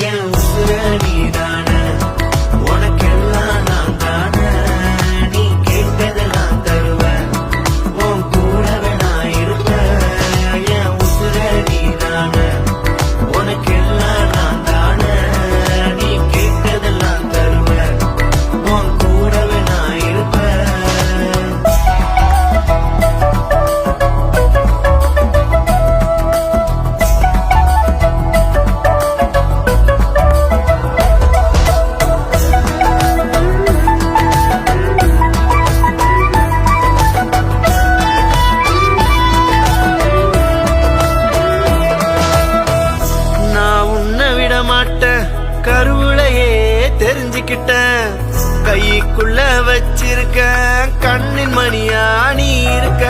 என் உசுர நீதான உனக்கெல்லாம் நான் தான நீ கேட்டதெல்லாம் தருவேன் உன் கூடவே நான் இருப்பேன் என் உசுர நீதான உனக்கெல்லாம் நான் தான நீ கேட்டதெல்லாம் தருவேன் உன் கூடவே நான் இருப்பேன். நான் உன்னை விட மாட்டேன் கருவுளையே தெரிஞ்சுக்கிட்டேன் கைக்குள்ள வச்சிருக்க கண்ணின் மணியா நீ இருக்க